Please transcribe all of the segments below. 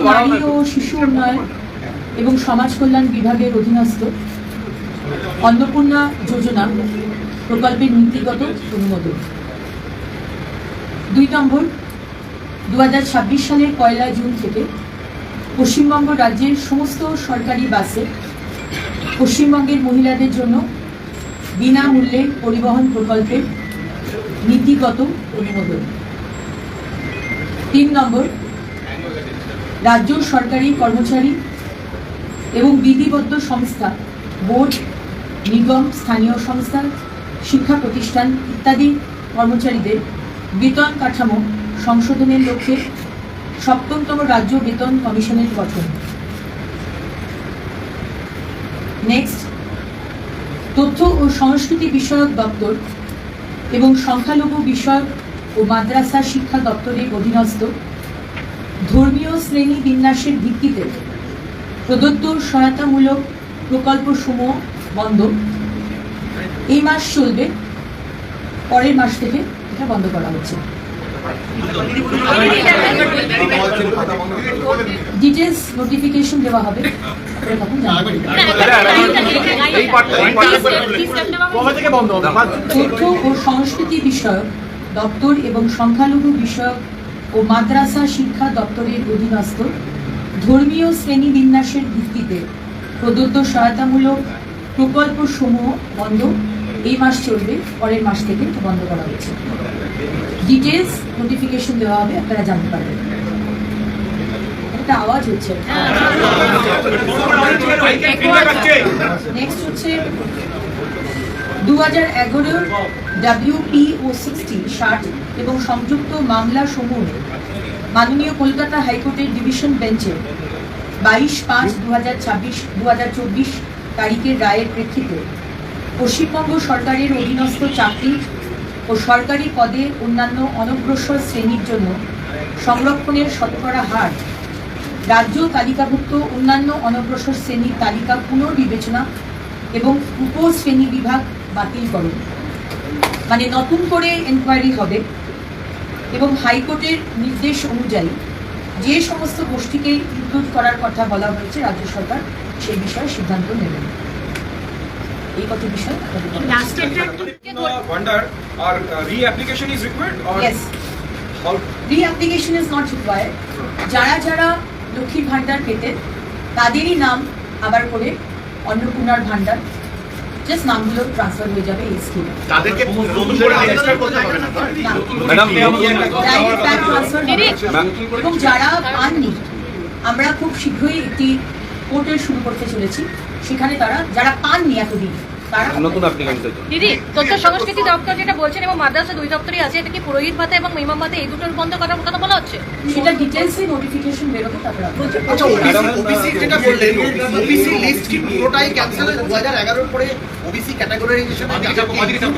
নারী ও শিশু উন্নয়ন এবং সমাজ কল্যাণ বিভাগের অধীনস্থ অন্নপূর্ণা যোজনা প্রকল্পের নীতিগত অনুমোদন। 2 নম্বর, 2026 সালের 1 জুন থেকে পশ্চিমবঙ্গ রাজ্যের সমস্ত সরকারি বাসে পশ্চিমবঙ্গের মহিলাদের জন্য বিনামূল্যে পরিবহন প্রকল্পের নীতিগত অনুমোদন। 3 নম্বর, রাজ্য সরকারি কর্মচারী এবং বিধিবদ্ধ সংস্থা, বোর্ড, নিগম, স্থানীয় সংস্থা, শিক্ষা প্রতিষ্ঠান ইত্যাদি কর্মচারীদের বেতন কাঠামো সংশোধনের লক্ষ্যে 7তম রাজ্য বেতন কমিশনের গঠন। নেক্সট, তথ্য ও সংস্কৃতি বিষয়ক দপ্তর এবং সংখ্যালঘু বিষয়ক ও মাদ্রাসা শিক্ষা দপ্তরের অধীনস্থ ধর্মীয় শ্রেণী বিন্যাসের ভিত্তিতে প্রদত্ত সহায়তামূলক প্রকল্পসমূহ বন্ধ। এই মাস চলবে, পরের মাস থেকে এটা বন্ধ করা হচ্ছে। ডিটেলস নোটিফিকেশন দেওয়া হবে, তথ্য ও সংস্কৃতি বিষয়ক দপ্তর এবং সংখ্যালঘু বিষয়ক ও মাদ্রাসা শিক্ষা দপ্তরের অধীনস্থ ধর্মীয় শ্রেণী বিন্যাসের ভিত্তিতে প্রদত্ত সহায়তামূলক প্রকল্পসমূহ বন্ধ। এই মাস চলবে, পরের মাস থেকে বন্ধ করা হচ্ছে। ডিটেলস নোটিফিকেশন দেওয়া হবে, আপনারা জানতে পারবেন। একটা আওয়াজ হচ্ছে। নেক্সট হচ্ছে 2011 WPO 60 এবং সংযুক্ত মামলা সমূহ মাননীয় কলকাতা হাইকোর্টের ডিভিশন বেঞ্চে 22/5/2024 তারিখের রায়ের প্রেক্ষিতে পশ্চিমবঙ্গ সরকারের অধীনস্থ চাকরি ও সরকারি পদে অন্যান্য অনগ্রসর শ্রেণীর জন্য সংরক্ষণের শতকরা হার রাজ্য তালিকাভুক্ত অন্যান্য অনগ্রসর শ্রেণীর তালিকা পুনর্বিবেচনা এবং উপশ্রেণী বিভাগ বাতিলকরণ, মানে নতুন করে এনকোয়ারি হবে এবং হাইকোর্টের নির্দেশ অনুযায়ী যে সমস্ত গোষ্ঠীকে ইনক্লুড করার কথা বলা হয়েছে রাজ্য সরকার সেই বিষয়ে সিদ্ধান্ত নেবেন। এই কত বিষয় re-application is required or yes, re-application is not required. যারা যারা লক্ষ্মীর ভান্ডার পেতেন তাদেরই নাম আবার করে অন্নপূর্ণার ভান্ডার, জাস্ট নামগুলো ট্রান্সফার হয়ে যাবে এই স্কিমে। তাদেরকে নতুন করে রেজিস্টার করতে হবে না ম্যাডাম, ডাইরেক্ট ব্যাংক ট্রান্সফার হবে। এবং যারা পাননি, আমরা খুব শীঘ্রই একটি পোর্টাল শুরু করতে চলেছি, সেখানে তারা যারা পাননি এতদিন তারা নতুন অ্যাপ্লিকেশন। দিদি, তথ্য সংস্কৃতি দপ্তর যেটা বলছেন এবং মাদ্রাসা 2 দপ্তরই আছে, এটা কি পুরোহিত ভাতা এবং ইমাম ভাতা এই দুটোর বন্ধ করার কথা বলা হচ্ছে? সেটা ডিটেইলসে নোটিফিকেশন বেরোবে তারপর। আচ্ছা, ওবিসি যেটা বললেন, ওবিসি লিস্ট কি পুরোটাই ক্যান্সেল? 2011 এর পরে ওবিসি ক্যাটাগরাইজেশনে যা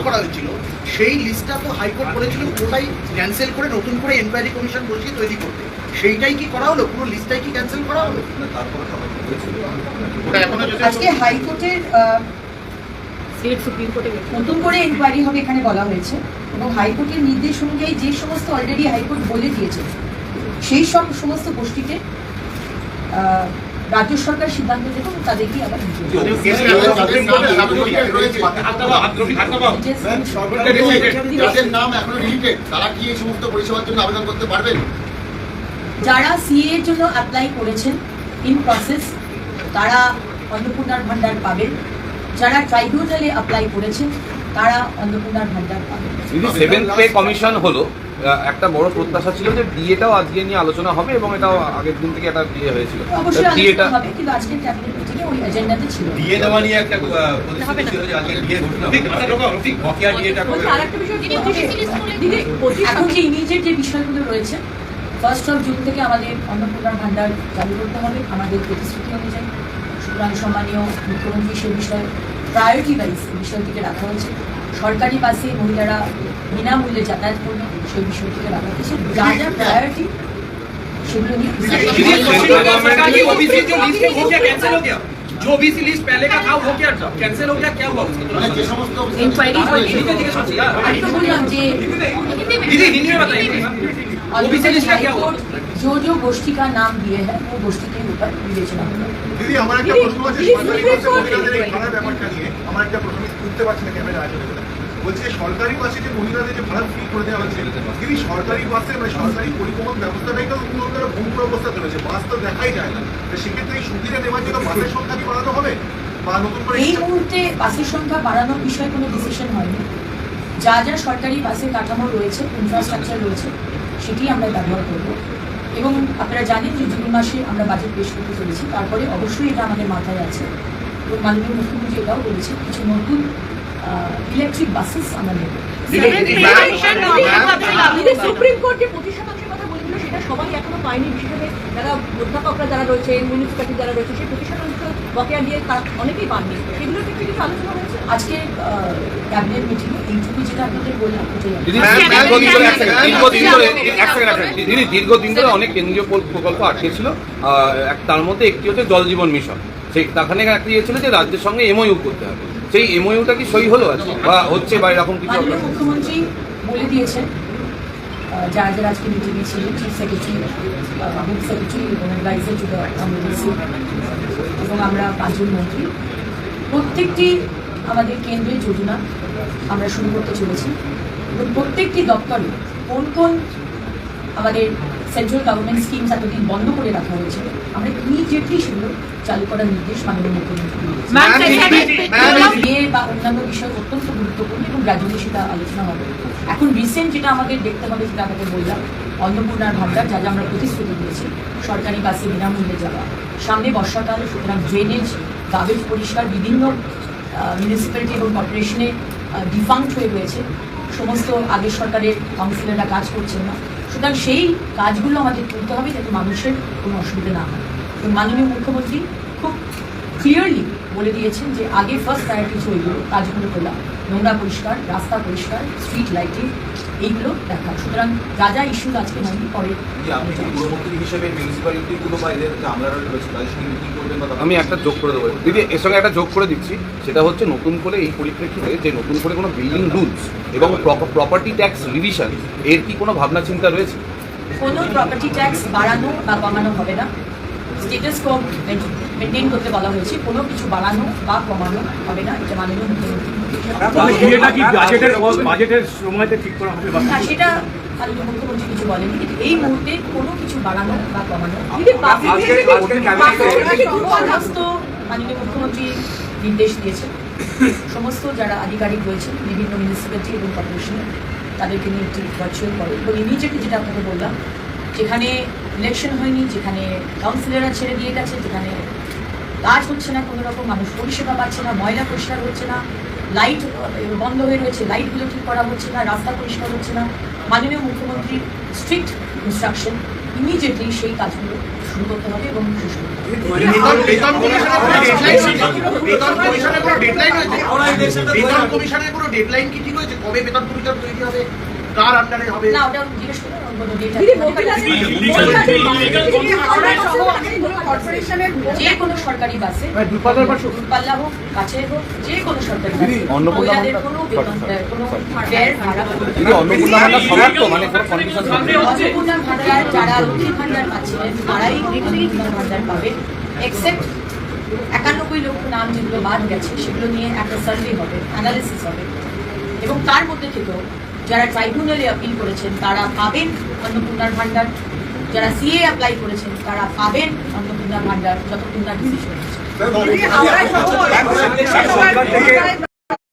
করা হয়েছিল সেই লিস্টটা তো হাইকোর্ট বলেছিল পুরোটাই ক্যান্সেল করে নতুন করে এনকোয়ারি কমিশন বসিয়ে তৈরি করতে। সেইটাই কি করা হলো? পুরো লিস্টটাই কি ক্যান্সেল করা হলো? আজকে হাইকোর্টের সুপ্রিম কোর্টে নতুন করে এনকোয়ারি হবে এখানে বলা হয়েছে এবং হাইকোর্টের নির্দেশ অনুযায়ী যে সমস্ত অলরেডি হাইকোর্ট বলে দিয়েছে সেই সমস্ত গোষ্ঠীতে রাজ্য সরকার সিদ্ধান্ত দেবে এবং তাদেরকে আবার যারা সিএ এর জন্য অ্যাপ্লাই করেছেন ইন প্রসেস তারা অন্নপূর্ণার ভান্ডার পাবেন, যারা ট্রাইব্যুনালে অ্যাপ্লাই করেছেন তারা অন্নপূর্ণার ভান্ডার পাবেন। সেভেন্থ পে কমিশন হলো, একটা বড় প্রত্যাশা ছিল যে ডিএটাও আজকে নিয়ে আলোচনা হবে এবং এটাও আগের দিন থেকে একটা ডিএ হয়েছিল। অবশ্যই ডিএটা হবে, কিন্তু আজকে ক্যাবিনেট মিটিংয়ে ওই এজেন্ডাতে ছিল। ডিএ দেওয়া নিয়ে একটা প্রতিশ্রুতি ছিল যে আজকে ডিএ ঘোষণা হবে। ঠিক বকেয়া ডিএটা করবে। আরেকটা বিষয় দিদি, এখন যে ইমিডিয়েট যে বিষয়গুলো রয়েছে 1 জুন থেকে আমাদের অন্নপূর্ণার ভান্ডার চালু করতে হবে আমাদের প্রতিশ্রুতি অনুযায়ী। সুতরাং সম্মানীয় মুখ্যমন্ত্রী সেই বিষয়ে প্রায়োরিটি ওয়াইজ বিষয়টিকে রাখা হয়েছে। সরকারি বাসে মহিলারা বিনামূল্যে যাতায়াত করবে সেই বিষয়টিকে রাখা হয়েছে। যা যা প্রায়োরিটি সেগুলো নিয়ে जो ओबीसी लिस्ट पहले का था वो क्या कैंसिल हो गया, क्या हुआ उसका? इंक्वायरी बललाम जे दीदी हिंदी में बताइए। ओबीसी लिस्ट का क्या हुआ? जो गोष्ठी का नाम दिए हैं वो गोष्ठी के ऊपर विवेचना होगा। দিদি আমার একটা প্রশ্ন আছে সরকারি বাসে মহিলাদের এই ভাড়ার ব্যাপারটা নিয়ে আমার একটা প্রশ্ন তুলতে পারছি না ক্যামেরা আছে বলছে সরকারি বাসে যে মহিলাদের যে ভাড়া ফ্রি করে দেওয়া হচ্ছে দিদি সরকারি বাসে মানে সরকারি পরিবহন ব্যবস্থাটাই তো উন্নত ভূমির অবস্থাতে রয়েছে বাস তো দেখাই যায় না তো সেক্ষেত্রে এই সুবিধা নেওয়ার জন্য বাসের সংখ্যা কি বাড়ানো হবে বা নতুন করে এই মুহূর্তে বাসের সংখ্যা বাড়ানোর বিষয়ে কোনো ডিসিশন হয়নি। যা যা সরকারি বাসের কাঠামো রয়েছে, ইনফ্রাস্ট্রাকচার রয়েছে, সেটি আমরা ব্যবহার করব। এবং আপনারা জানেন যে জুন মাসে আমরা বাজেট পেশ করতে চলেছি, তারপরে অবশ্যই এটা আমাদের মাথায় আছে। এবং মাননীয় মুখ্যমন্ত্রী এটাও বলেছে কিছু নতুন ইলেকট্রিক বাসেস আমরা নেব। সুপ্রিম কোর্ট যে 25% কথা বলেছিল সেটা সবাই এখনো পায়নি, বিশেষ করে যারা অধ্যাপকরা যারা রয়েছে, মিউনিসিপ্যালিটি যারা রয়েছে, সেই 25% বকেয়া দিয়ে তারা অনেকেই পাননি। সেগুলোর ক্ষেত্রে কিছু আলোচনা হয়েছে আজকে ক্যাবিনেট মিটিংয়ে এইটুকু যেটা আপনাদের বললাম ওটাই দিদি দীর্ঘদিন ধরে দীর্ঘদিন ধরে অনেক কেন্দ্রীয় প্রকল্প আটকে ছিল। তার মধ্যে একটি হচ্ছে জল জীবন মিশন। সেই তাখানে একটা ইয়ে ছিল যে রাজ্যের সঙ্গে এমওইউ করতে হবে। সেই এমওইউটা কি সই হলো আছে বা হচ্ছে বা এরকম কিছু? মাননীয় মুখ্যমন্ত্রী বলে দিয়েছেন যারা যারা আজকে মিটিংয়ে ছিলেন, চিফ সেক্রেটারি, হোম সেক্রেটারি এবং অ্যাডভাইজার টু দ্য এমার্জেন্সি এবং আমরা 5 জন মন্ত্রী, প্রত্যেকটি আমাদের কেন্দ্রের যোজনা আমরা শুরু করতে চলেছি এবং প্রত্যেকটি দপ্তরে কোন কোন আমাদের সেন্ট্রাল গভর্নমেন্ট স্কিমস এতদিন বন্ধ করে রাখা হয়েছিল আমরা ইমিডিয়েটলি সেগুলো চালু করার নির্দেশ মাননীয় মুখ্যমন্ত্রী বিয়ে বা অন্যান্য বিষয় অত্যন্ত গুরুত্বপূর্ণ এবং গ্রাজুয়ালি সেটা আলোচনা হবে। এখন রিসেন্ট যেটা আমাদের দেখতে হবে, যেটা আমাদের বললাম, অন্নপূর্ণার ভাণ্ডার যা যা আমরা প্রতিশ্রুতি দিয়েছি, সরকারি বাসে বিনামূল্যে যাওয়া, সামনে বর্ষাকাল, সুতরাং ড্রেনেজ, গাবেজ পরিষ্কার, বিভিন্ন মিউনিসিপ্যালিটি এবং কর্পোরেশনে ডিফাঙ্ক্ট হয়ে রয়েছে, সমস্ত আগের সরকারের কাউন্সিলররা কাজ করছেন না, সুতরাং সেই কাজগুলো আমাদের করতে হবে যাতে মানুষের কোনো অসুবিধা না হয়। এবং মাননীয় মুখ্যমন্ত্রী খুব ক্লিয়ারলি বলে দিয়েছেন যে আগে ফার্স্ট প্রায়োরিটিজ ওইগুলো কাজগুলো তোলা, নোংরা পরিষ্কার, রাস্তা পরিষ্কার, স্ট্রিট লাইটিং, এইগুলো দেখা। সুতরাং যা যা ইস্যু আজকে হয়নি পরে আমি একটা যোগ করে দেবো দিদি, এর সঙ্গে একটা যোগ করে দিচ্ছি। সেটা হচ্ছে নতুন করে এই পরিপ্রেক্ষিতে যে নতুন করে কোনো বিল্ডিং রুলস এবং প্রপার্টি ট্যাক্স রিভিশন এর কি কোনো ভাবনা চিন্তা রয়েছে? কোনো প্রপার্টি ট্যাক্স বাড়ানো বা কমানো হবে না, স্টেটাস কো মেনটেন করতে বলা হয়েছে, কোনো কিছু বাড়ানো বা কমানো হবে না, এটা মাননীয় মুখ্যমন্ত্রী। বাজেটের সময়তে ঠিক করা হবে না, সেটা মাননীয় মুখ্যমন্ত্রী কিছু বলেনি, কিন্তু এই মুহূর্তে কোনো কিছু বাড়ানো বা কমানো সমস্ত মাননীয় মুখ্যমন্ত্রী নির্দেশ দিয়েছেন। সমস্ত যারা আধিকারিক রয়েছেন বিভিন্ন মিউনিসিপ্যালিটি এবং কর্পোরেশনে তাদেরকে নিয়ে একটি ভার্চুয়াল করে এবং ইমিডিয়েটলি যেটা আপনাকে বললাম, যেখানে ইলেকশন হয়নি, যেখানে কাউন্সিলররা ছেড়ে দিয়ে গেছে, যেখানে কাজ হচ্ছে না, কোনো রকম মানুষ পরিষেবা পাচ্ছে না, ময়লা পরিষ্কার হচ্ছে না, লাইট বন্ধ হয়ে রয়েছে, লাইটগুলো ঠিক করা হচ্ছে না, রাস্তা পরিষ্কার হচ্ছে না, মাননীয় মুখ্যমন্ত্রীর স্ট্রিক্ট ইনস্ট্রাকশন, ইমিডিয়েটলি সেই কাজগুলো শুরু করতে হবে এবং শেষ করতে হবে। বেতন কমিশনের কোনো ডেডলাইন কি ঠিক হয়েছে? কবে বেতন কমিশন তৈরি হবে, কার আন্ডারে হবে? না, ওটা জিজ্ঞেস করুন, কোনো ডেটা যে কোনো সরকারি বাসে, দূরপাল্লা হোক, কাছে হোক, যে কোনো সরকারি বাসে মহিলাদের কোনো বেতন কোনো ফেয়ার ভাড়া দিদি অন্নপূর্ণা ভাণ্ডার সবার তো মানে কোনো কন্ডিশন অন্নপূর্ণা ভাণ্ডার যারা লক্ষ্মীর ভাণ্ডার পাচ্ছিলেন তারাই অন্নপূর্ণা ভাণ্ডার পাবে, এক্সেপ্ট 91 লক্ষ নাম যেগুলো বাদ গেছে সেগুলো নিয়ে একটা সার্ভে হবে, অ্যানালিসিস হবে এবং তার মধ্যে থেকেও যারা ট্রাইব্যুনালে আপিল করেছেন তারা পাবেন অন্নপূর্ণার ভাণ্ডার, যারা সিএ অ্যাপ্লাই করেছেন তারা পাবেন অন্নপূর্ণার ভাণ্ডার যতক্ষণ না ডিসিশন হচ্ছে।